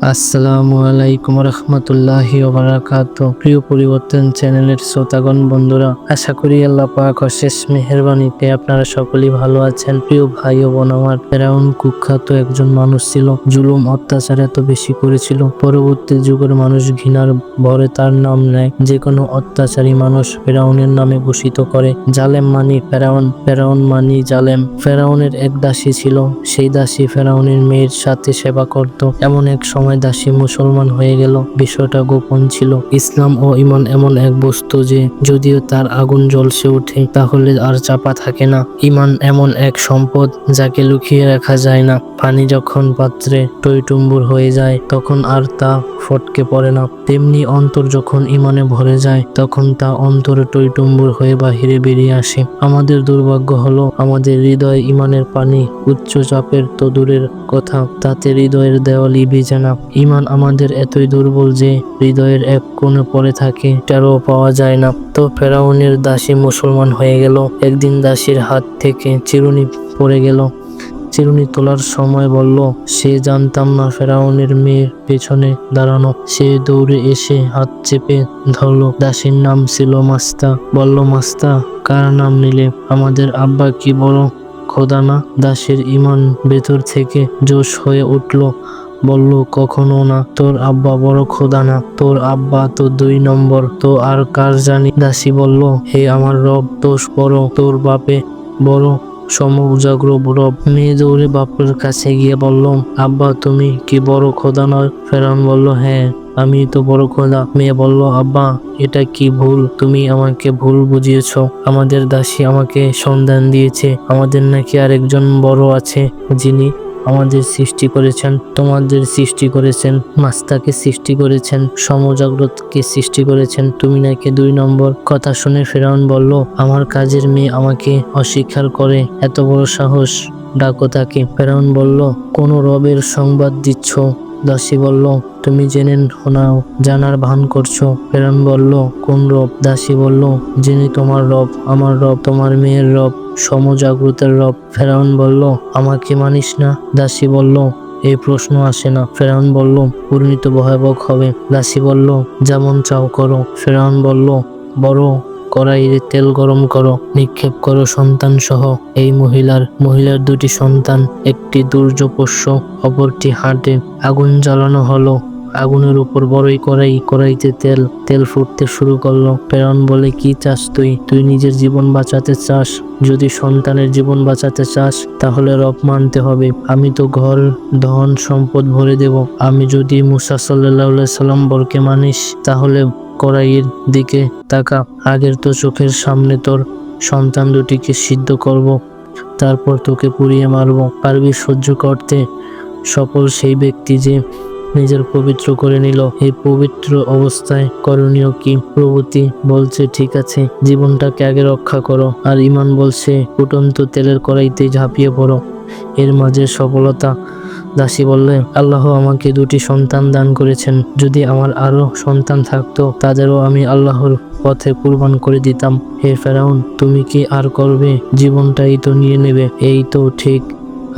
আসসালামু আলাইকুম রহমতুল্লাহি ওয়া বারাকাতুহু। প্রিয় পরিবর্তন চ্যানেলের শ্রোতাগণ বন্ধুরা, আশা করি আল্লাহ পাক অশেষ মেহেরবানিতে আপনারা সকলেই ভালো আছেন। প্রিয় ভাই ও বোন আমার, ফেরাউন কুখ্যাত একজন মানুষ ছিল। জুলুম অত্যাচার এত বেশি করেছিল, পরবর্তী যুগের মানুষ ঘৃণার ভরে তার নাম নেয়। যে কোনো অত্যাচারী মানুষ ফেরাউনের নামে ভূষিত করে। জালেম মানি ফেরাউন, ফেরাউন মানি জালেম। ফেরাউনের এক দাসী ছিল, সেই দাসী ফেরাউনের মেয়ের সাথে সেবা করত। এমন এক সময় দাসী মুসলমান হয়ে গেল। বিষয়টা গোপন ছিল। ইসলাম ও ঈমান এমন এক বস্তু যে যদিও তার আগুন জ্বলসে ওঠে তাহলে আর চাপা থাকে না। ঈমান এমন এক সম্পদ যাকে লুকিয়ে রাখা যায় না। পানি যখন পাত্রে টইটুম্বুর হয়ে যায় তখন আর তা ফটকে পড়ে না, তেমনি অন্তর যখন ঈমানে ভরে যায় তখন তা অন্তরে টইটুম্বুর হয়ে বাহিরে বেরিয়ে আসে। আমাদের দুর্ভাগ্য হলো আমাদের হৃদয়ে ঈমানের পানি উচ্চ চাপের তো দূরের কথা, তাতে হৃদয়ের দেওয়ালই ভিজে না। ঈমান আমাদের এতই দুর্বল যে হৃদয়ের এক কোণে পড়ে থাকে, টেরও পাওয়া যায় না। তো ফেরাউনের দাসী মুসলমান হয়ে গেল। একদিন দাসীর হাত থেকে চিরুনি পড়ে গেল। চিরুনি তোলার সময় বলল, সে জানতাম না ফেরাউনের মেয়ের পেছনে দাঁড়ানো। সে দৌড়ে এসে হাত চেপে ধরল। দাসীর নাম ছিল মাস্তা। বলল, মাস্তা, কার নাম নিলে? আমাদের আব্বা কি বড় খোদা না? দাসীর ঈমান ভেতর থেকে জোশ হয়ে উঠল। বলল, কখনো না, তোর আব্বা বড় খোদা না, তোর আব্বা তো 2 নম্বর। তো আর কার জানি? দাসী বলল, হে আমার রব, দোষ বড়, তোর বাপে বড় সমউজাগ্র রব। মেয়ে দৌড়ে বাপের কাছে গিয়ে বলল, আব্বা, তুমি কি বড় খোদা নয়? ফেরাউন বলল, হ্যাঁ, আমি তো বড় খোদা। মেয়ে বলল, আব্বা, এটা কি ভুল? তুমি আমাকে ভুল বুঝিয়েছ। আমাদের দাসী আমাকে সন্ধান দিয়েছে। আমাদের নাকি আরেকজন বড় আছে, যিনি আমাদের সৃষ্টি করেছেন, তোমাদের সৃষ্টি করেছেন, মাস্তাকে সৃষ্টি করেছেন, সমজাগ্রতকে সৃষ্টি করেছেন, তুমি নাকি 2 নম্বর। কথা শুনে ফেরাউন বলল, আমার কাজের মেয়ে আমাকে অস্বীকার করে, এত বড় সাহস, ডাকো তাকে। ফেরাউন বলল, কোন রবের সংবাদ দিচ্ছ? দাসী বলল, তুমি জেনে নাও, জানার ভান করছো। ফেরাউন বলল, কোন রব? দাসী বলল, যিনি তোমার রব, আমার রব, তোমার মেয়ের রব, সমজাগ্রতের রব। ফেরাউন বলল, আমাকে মানিস না? দাসী বলল, এই প্রশ্ন আসে না। ফেরাউন বলল, পরিণত ভয়াবহ হবে। দাসী বলল, যেমন চাও করো। ফেরাউন বলল, বড় কড়াইয়ে তেল গরম করো, নিক্ষেপ করো সন্তান সহ। এই মহিলার 2টি সন্তান, একটি দুর্য পোষ্য, অপরটি হাটে। আগুন জ্বালানো হলো। আগুনের উপর বড়ই কড়াইতে তেল ফুটতে শুরু করলো। ফেরাউন বলে, কি চাস তুই নিজের জীবন বাঁচাতে চাস? যদি সন্তানের জীবন বাঁচাতে চাস তাহলে রব মানতে হবে। আমি তো ঘর ধন সম্পদ ভরে দেব। আমি যদি মুসা সাল্লাল্লাহু আলাইহি সাল্লাম বরকে মানিস তাহলে কড়াইয়ের দিকে তাকা। আগের তো চোখের সামনে তোর সন্তান 2টিকে সিদ্ধ করব, তারপর তোকে পুড়িয়ে মারব। পারবি সহ্য করতে? সফল সেই ব্যক্তি যে নিজের পবিত্র করে নিল। এই পবিত্র অবস্থায় করণীয় কি? প্রভৃতি বলছে, ঠিক আছে, জীবনটাকে আগে রক্ষা করো। আর ঈমান বলছে, ফুটন্ত তেলের কড়াইতে ঝাঁপিয়ে পড়ো। এর মাঝে সফলতা। দাসী বললে, আল্লাহ আমাকে 2টি সন্তান দান করেছেন। যদি আমার আরো সন্তান থাকতো তাদেরও আমি আল্লাহর পথে কুরবান করে দিতাম। হে ফেরাউন, তুমি কি আর করবে? জীবনটাই তো নিয়ে নেবে। এই তো ঠিক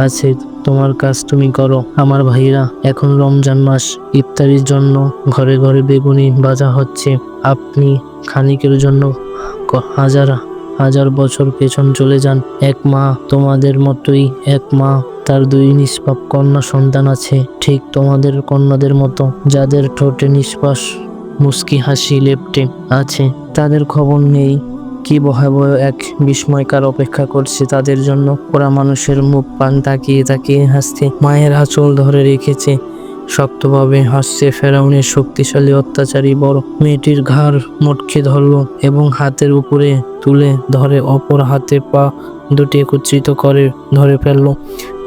আছে, তোমার কাজ তুমি করো। আমার ভাইরা, এখন রমজান মাস, ইফতারির জন্য ঘরে ঘরে বেগুনি ভাজা হচ্ছে। আপনি খানিকের জন্য হাজার হাজার বছর পেছন চলে যান। এক মা তোমাদের মতোই, এক মা, তার 2 নিষ্পাপ কন্যা সন্তান আছে, ঠিক তোমাদের কন্যাদের মতো, যাদের ঠোঁটে নিষ্পাস মুস্কি হাসি লেপ্টে আছে। তাদের খবর নেই কি ভয়াবহ এক বিস্ময়কার অপেক্ষা করছে তাদের জন্য। ওরা মানুষের মুখ পান তাকিয়ে তাকিয়ে হাসছে, মায়ের আঁচল ধরে রেখেছে, শক্তভাবে হাসছে। ফেরাউনের শক্তিশালী অত্যাচারী বড় মেয়েটির ঘাড় মটকে ধরল এবং হাতের উপরে তুলে ধরে অপর হাতে পা 2টি একত্রিত করে ধরে ফেললো।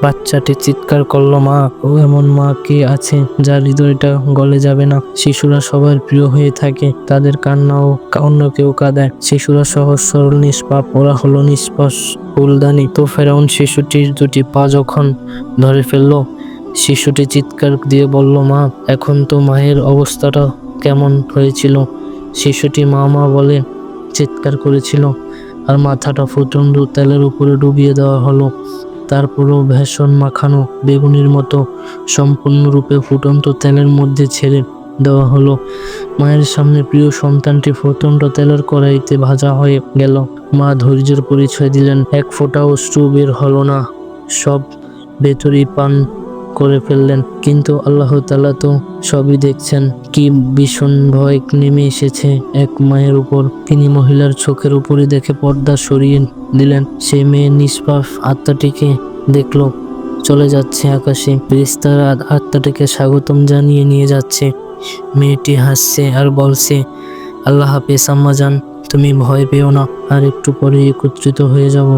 বাচ্চাটি চিৎকার করলো, মা! ও এমন মা কে আছে যার হৃদয়টা গলে যাবে না? শিশুরা সবার প্রিয় হয়ে থাকে, তাদের কান্নাও অন্য কেউ কাঁদায়। শিশুরা সহজ সরল নিষ্পাপ, ওরা হলো নিষ্পাপ ফুলদানি। তো ফেরাউন শিশুটির 2টি পা যখন ধরে ফেললো, শিশুটি চিৎকার দিয়ে বলল, মা! এখন তো মায়ের অবস্থাটা কেমন হয়েছিল? শিশুটি মা মা বলে চিৎকার করেছিল আর মাথাটা ফুটন্ত তেলের উপরে ডুবিয়ে দেওয়া হলো। তারপরও ভেষণ মাখানো বেগুনির মতো সম্পূর্ণরূপে ফুটন্ত তেলের মধ্যে ছেড়ে দেওয়া হলো। মায়ের সামনে প্রিয় সন্তানটি ফুটন্ত তেলের কড়াইতে ভাজা হয়ে গেল। মা ধৈর্যের পরিচয় দিলেন। এক ফোঁটা অশ্রু বের হলো না, সব ভেতরেই পান করে ফেললেন। কিন্তু আল্লাহ তাআলা তো সবই দেখছেন। কি ভীষণ ভয় নেমে এসেছে এক মায়ের উপর। তিনি মহিলার চোখের উপরে দেখে পর্দা সরিয়ে দিলেন। সেই মেয়ের নিষ্পাপ আত্মাটিকে দেখলো চলে যাচ্ছে আকাশে। ফেরেশতারা আত্মাটিকে স্বাগতম জানিয়ে নিয়ে যাচ্ছে। মেয়েটি হাসছে আর বলছে, আল্লাহ হাফেজ আম্মাজান, তুমি ভয় পেও না, আর একটু পরে একত্রিত হয়ে যাব,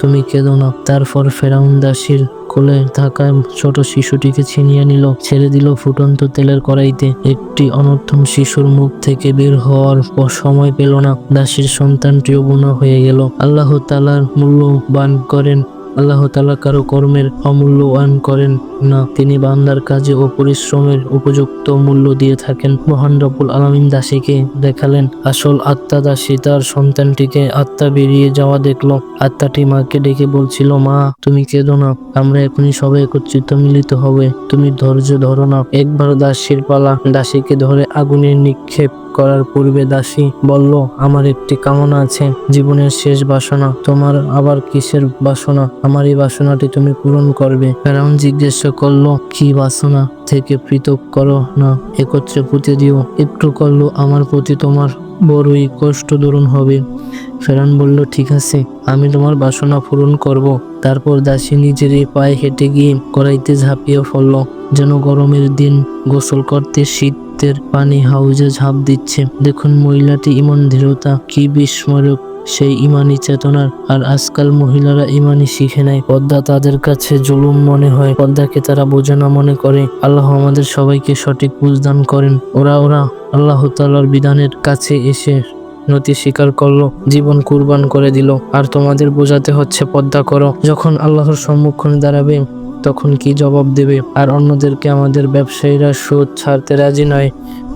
তুমি কেঁদো না। তারপর ফেরাউন দাসীর কোলে থাকা ছোট শিশুটিকে ছিনিয়ে নিল, ছেড়ে দিল ফুটন্ত তেলের কড়াইতে। একটি অনর্থম শিশুর মুখ থেকে বের হওয়ার সময় পেল না, দাসীর সন্তানটিও বুনো হয়ে গেল। আল্লাহ তাআলার মূল্যবান করেন, আল্লাহ তাআলা কারো কর্মের অমূল্যায়ন করেন না। তিনি বান্দার কাজে ও পরিশ্রমের উপযুক্ত মূল্য দিয়ে থাকেন। মহান রব্বুল আলামিন দাসীকে দেখালেন আসল আত্মা। দাসী তার সন্তানটিকে আত্মা বেরিয়ে যাওয়া দেখলো। আত্মাটি মাকে ডেকে বলছিল, মা তুমি কেঁদো না, আমরা এখনই সবাই একত্রিত মিলিত হবে, তুমি ধৈর্য ধরো না। একবার দাসীর পালা। দাসীকে ধরে আগুনে নিক্ষেপ করার পূর্বে দাসী বলল, আমার একটি কামনা আছে, জীবনের শেষ বাসনা। তোমার আবার কিসের বাসনা? আমার এই বাসনাটি তুমি পূরণ করবে। ফেরাউন জিজ্ঞেস করলো, কি বাসনা? থেকে পৃথক করো না, একত্রে পুঁতে দিও। একটু করলো আমার প্রতি তোমার বড়ই কষ্ট দরুন হবে। ফেরাউন বলল, ঠিক আছে, আমি তোমার বাসনা পূরণ করব। তারপর দাসী নিজের পায়ে হেঁটে গিয়ে কড়াইতে ঝাঁপিয়ে পড়ল, যেন গরমের দিন গোসল করতে শীতের পানি হাউজে ঝাঁপ দিচ্ছে। দেখুন মহিলাটি ইমান দৃঢ়তা, কি বিস্ময়ক সেই ইমানি চেতনার। আর আজকাল মহিলারা ইমানি শিখে নেয়। পর্দা তাদের কাছে জুলুম মনে হয়, পর্দাকে তারা বোঝে না মনে করে। আল্লাহ আমাদের সবাইকে সঠিক বুঝদান করেন। ওরা আল্লাহ তাআলার বিধানের কাছে এসে নতি স্বীকার করলো, জীবন কুরবান করে দিল, আর তোমাদের বোঝাতে হচ্ছে পর্দা করো। যখন আল্লাহর সম্মুখে দাঁড়াবে তখন কি জবাব দেবে? আর অন্যদেরকে আমাদের ব্যবসায়ীরা সুদ ছাড়তে রাজি নয়,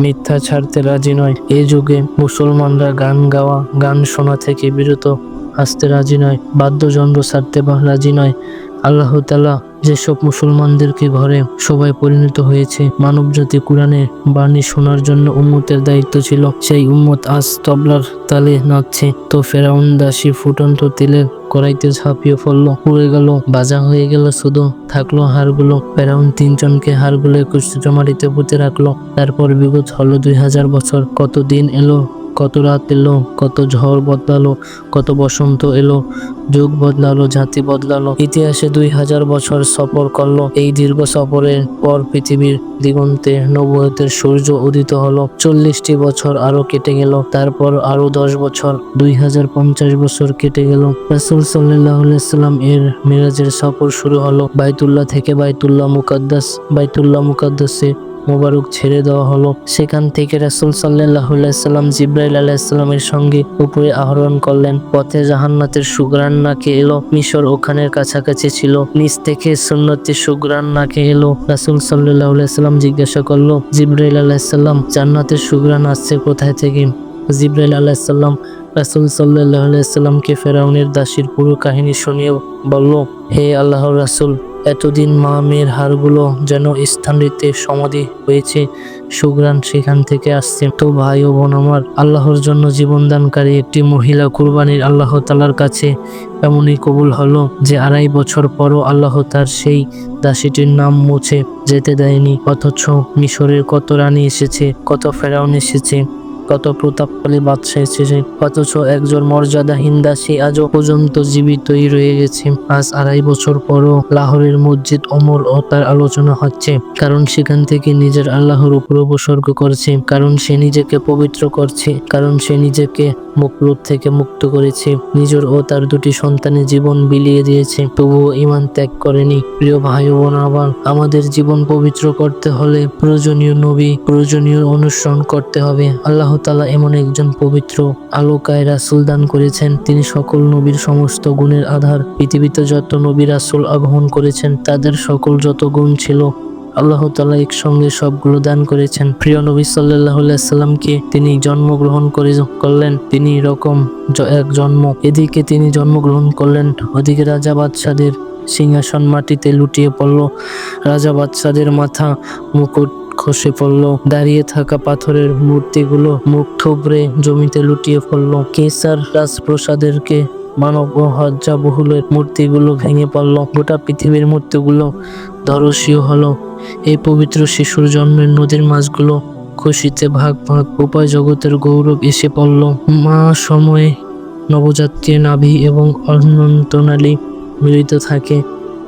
মিথ্যা ছাড়তে রাজি নয়। এই যুগে মুসলমানরা গান গাওয়া, গান শোনা থেকে বিরত আসতে রাজি নয়, বাদ্যযন্ত্র ছাড়তে রাজি নয়। আল্লাহ তাআলা যেসব মুসলমানদেরকে ঘরে সবাই পরিণত হয়েছে, মানবজাতি কোরআনের বাণী শোনার জন্য উম্মতের দায়িত্ব ছিল, সেই উম্মত আজ তবলার তালে নাচছে। তো ফেরাউন দাসী ফুটন্ত তেলের কড়াইতে ঝাঁপিয়ে পড়লো, পুড়ে গেল, ভাজা হয়ে গেল, শুধু থাকলো হাড়গুলো। ফেরাউন তিনজনকে হাড়গুলো একত্রিত মাটিতে পুঁতে রাখলো। তারপর বিগত হলো 2000 বছর। কত দিন এলো, কত রাত এলো, কত ঝড় বদলালো, কত বসন্ত এলো, যুগ বদলালো, জাতি বদলালো। ইতিহাসে 2000 বছর সফর করলো। এই দীর্ঘ সফরের পর পৃথিবীর দিগন্তে নবুয়তের সূর্য উদিত হলো। 40টি বছর আরো কেটে গেল। তারপর আরো 10 বছর, 2050 বছর কেটে গেল। রাসূল সাল্লাল্লাহু আলাইহি সাল্লাম এর মিরাজের সফর শুরু হলো। বাইতুল্লাহ থেকে বাইতুল্লাহ মুকাদ্দাসে মোবারক ছেড়ে দেওয়া হলো। সেখান থেকে রাসূল সাল্লাল্লাহু আলাইহি সাল্লাম জিবরাইল আলাইহিস সালামের সঙ্গে উপরে আরোহণ করলেন। পথে জান্নাতের সুঘ্রাণ নাকে এলো। মিশর ওখানের কাছাকাছি ছিল। নিচ থেকে সুন্নতি সুঘ্রাণ নাকে এলো। রাসূল সাল্লাল্লাহু আলাইহি সাল্লাম জিজ্ঞাসা করলো, জিবরাইল আলাইহিস সালাম, জান্নাতের সুঘ্রাণ আসছে কোথায় থেকে? জিবরাইল আলাইহিস সালাম রাসূল সাল্লাল্লাহু আলাইহি সাল্লামকে ফেরাউনের দাসীর পুরো কাহিনী শুনিয়ে বলল, হে আল্লাহর রাসূল, এতদিন মা মেয়ের হাড়গুলো যেন স্থানটিতে সমাধি হয়েছে, সুঘ্রাণ সেখান থেকে আসছে। তো ভাই ও বোন আমার, আল্লাহর জন্য জীবনদানকারী একটি মহিলা কুরবানির আল্লাহ তাআলার কাছে এমনই কবুল হলো যে 2.5 বছর পরও আল্লাহ তার সেই দাসীটির নাম মুছে যেতে দেয়নি। অথচ মিশরের কত রানী এসেছে, কত ফেরাউন এসেছে, কত প্রতাপশালী বাদশাহ এসেছে, অথচ একজন মর্যাদাহীন দাসী আজও পর্যন্ত জীবিতই রয়ে গেছে। আজ 2.5 বছর পরও লাহোরের মসজিদ অমর ও তার আলোচনা হচ্ছে, কারণ সেখান থেকে নিজের আল্লাহর উপর উপসর্গ করছে, কারণ সে নিজেকে পবিত্র করছে, কারণ সে নিজেকে মুখলুপ থেকে মুক্ত করেছে, নিজের ও তার 2টি সন্তানের জীবন বিলিয়ে দিয়েছে, তবুও ঈমান ত্যাগ করেনি। প্রিয় ভাই ও বোন, আবার আমাদের জীবন পবিত্র করতে হলে প্রয়োজনীয় নবী, প্রয়োজনীয় অনুসরণ করতে হবে। আল্লাহ তাআলা এমন একজন পবিত্র আলোকায় রাসূল দান করেছেন, তিনি সকল নবীর সমস্ত গুণের আধার। পৃথিবীতে যত নবী রাসূল আগমন করেছেন তাদের সকল যত গুণ ছিল, আল্লাহ তাআলা একসঙ্গে সবগুলো দান করেছেন। প্রিয় নবী সাল্লাল্লাহু আলাইহি সাল্লামকে তিনি জন্মগ্রহণ করলেন, তিনি রকম এক জন্ম। এদিকে তিনি জন্মগ্রহণ করলেন, ওদিকে রাজা বাদশাদের সিংহাসন মাটিতে লুটিয়ে পড়ল, রাজা বাদশাদের মাথা মুকুট খসে পড়ল, দাঁড়িয়ে থাকা পাথরের মূর্তিগুলো মুখ থুবড়ে জমিতে লুটিয়ে পড়ল, কেসার রাজপ্রাসাদেরকে মানব ও হজ্জা বহুলের মূর্তিগুলো ভেঙে পড়ল, গোটা পৃথিবীর মূর্তিগুলো ধরসীয় হলো। এই পবিত্র শিশুর জন্মের নদীর মাছগুলো খুশিতে ভাগ ভাগ, উপায় জগতের গৌরব এসে পড়ল। মা সময়ে নবজাতকের নাভি এবং অনন্তনালী মিলিত থাকে,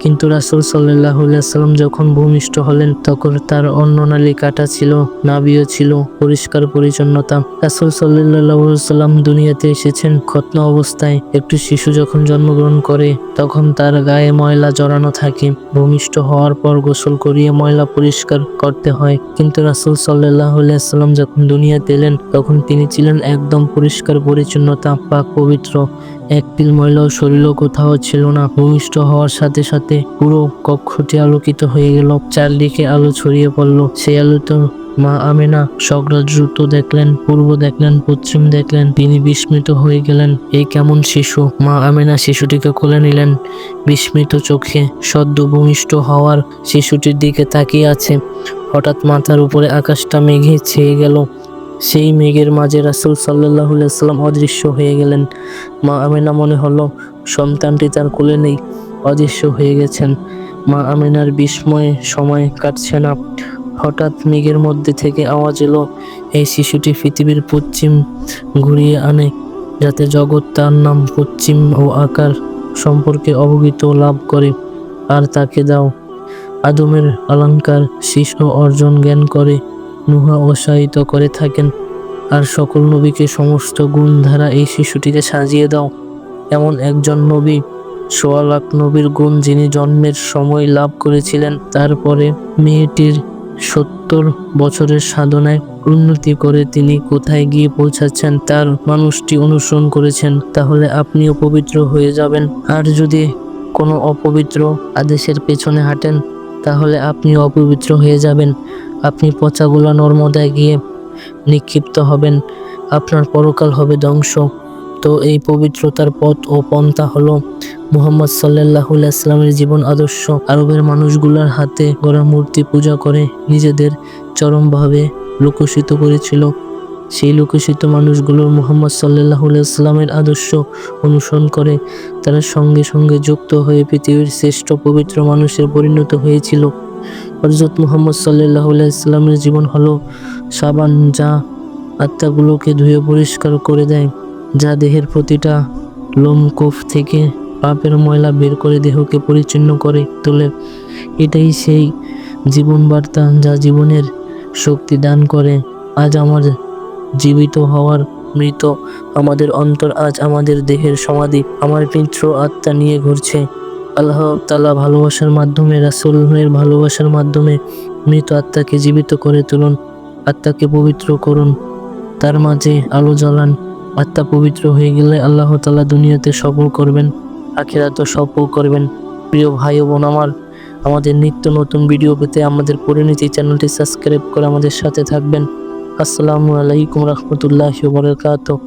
কিন্তু রাসূল সাল্লাল্লাহু আলাইহি সাল্লাম যখন ভূমিষ্ঠ হলেন তখন তার অন্ননালী কাটা ছিল, নাভিও ছিল পরিষ্কার পরিচ্ছন্নতা। রাসূল সাল্লাল্লাহু আলাইহি সাল্লাম দুনিয়াতে এসেছেন খতনা অবস্থায়। একটি শিশু যখন জন্মগ্রহণ করে তখন তার গায়ে ময়লা জড়ানো থাকে, ভূমিষ্ঠ হওয়ার পর গোসল করিয়ে ময়লা পরিষ্কার করতে হয়। কিন্তু রাসূল সাল্লাল্লাহু আলাইহি সাল্লাম যখন দুনিয়াতে এলেন তখন তিনি ছিলেন একদম পরিষ্কার পরিচ্ছন্নতা, পাক পবিত্র, এক পিল ময়লাও শরীরও কোথাও ছিল না। ভূমিষ্ঠ হওয়ার সাথে সাথে পুরো কক্ষটি আলোকিত হয়ে গেল, চারদিকে আলো ছড়িয়ে পড়ল। সেই আলোতে মা আমেনা স্বর্গরাজ দ্রুত দেখলেন, পূর্ব দেখলেন, পশ্চিম দেখলেন, তিনি বিস্মিত হয়ে গেলেন। এই কেমন শিশু! মা আমেনা শিশুটিকে কোলে নিলেন, বিস্মিত চোখে সদ্য ভূমিষ্ঠ হওয়ার শিশুটির দিকে তাকিয়ে আছে। হঠাৎ মাথার উপরে আকাশটা মেঘে ছেয়ে গেল, সেই মেঘের মাঝে রাসূল সাল্লাল্লাহু আলাইহি সাল্লাম অদৃশ্য হয়ে গেলেন। মা আমেনা মনে হলো সন্তানটি তার কোলে নেই, অদৃশ্য হয়ে গেছেন। মা আমেনার বিস্ময়ে সময় কাটছে না। হঠাৎ মেঘের মধ্যে থেকে আওয়াজ এলো, এই শিশুটি পৃথিবীর পশ্চিম ঘুরিয়ে আনে, যাতে জগৎ তার নাম পশ্চিম ও আকার সম্পর্কে অবগত লাভ করে। আর তাকে দাও আদমের অলঙ্কার শিষ্য অর্জন জ্ঞান করে নুহা উৎসাহিত করে থাকেন, আর সকল নবীকে সমস্ত গুণ ধারা এই শিশুটিকে সাজিয়ে দাও। এমন একজন নবী, ১৬ লাখ নবীর গুণ যিনি জন্মের সময় লাভ করেছিলেন, তারপরে মেয়েটির ৭০ বছরের সাধনায় উন্নতি করে তিনি কোথায় গিয়ে পৌঁছাচ্ছেন তার মানুষটি অনুসরণ করেছেন, তাহলে আপনিও পবিত্র হয়ে যাবেন। আর যদি কোনো অপবিত্র আদেশের পেছনে হাঁটেন তাহলে আপনিও অপবিত্র হয়ে যাবেন। আপনি পচাগোলা নর্মদায় গিয়ে নিক্ষিপ্ত হবেন, আপনার পরকাল হবে ধ্বংস। তো এই পবিত্রতার পথ ও পন্থা হলো মুহাম্মদ সাল্লাল্লাহু আলাইহি সাল্লামের জীবন আদর্শ। আরবের মানুষগুলোর হাতে গড়া মূর্তি পূজা করে নিজেদের চরমভাবে লোকসিত করেছিল। সেই লোকসিত মানুষগুলোর মুহাম্মদ সাল্লাল্লাহু আলাইহি সাল্লামের আদর্শ অনুসরণ করে তারা সঙ্গে সঙ্গে যুক্ত হয়ে পৃথিবীর শ্রেষ্ঠ পবিত্র মানুষের পরিণত হয়েছিল। হযরত মুহাম্মদ সাল্লাল্লাহু আলাইহি সাল্লামের জীবন হলো সাবান, যা আত্মাগুলোকে ধুয়ে পরিষ্কার করে দেয়, যা দেহের প্রতিটা লোমকূপ থেকে পাপের ময়লা বের করে দেহকে পরিচ্ছন্ন করে তোলে। এটাই সেই জীবন বার্তা যা জীবনের শক্তি দান করে। আজ আমার জীবিত হওয়ার মৃত আমাদের অন্তর আজ আমাদের দেহের সমাধি, আমার পিতৃ আত্মা নিয়ে ঘুরছে। আল্লাহ তাআলা ভালোবাসার মাধ্যমে, রাসূলের ভালোবাসার মাধ্যমে মৃত আত্মাকে জীবিত করে তুলুন, আত্মাকে পবিত্র করুন, তার মাঝে আলো জ্বালান। আত্মা পবিত্র হয়ে গেলে আল্লাহ তাআলা দুনিয়াতে সফল করবেন, আখিরাতেও সফল করবেন। প্রিয় ভাই ও বোন আমার, আমাদের নিত্য নতুন ভিডিও পেতে আমাদের পরিণতি চ্যানেলটি সাবস্ক্রাইব করে আমাদের সাথে থাকবেন। আসসালামু আলাইকুম রাহমাতুল্লাহি ওয়া বারাকাতুহু।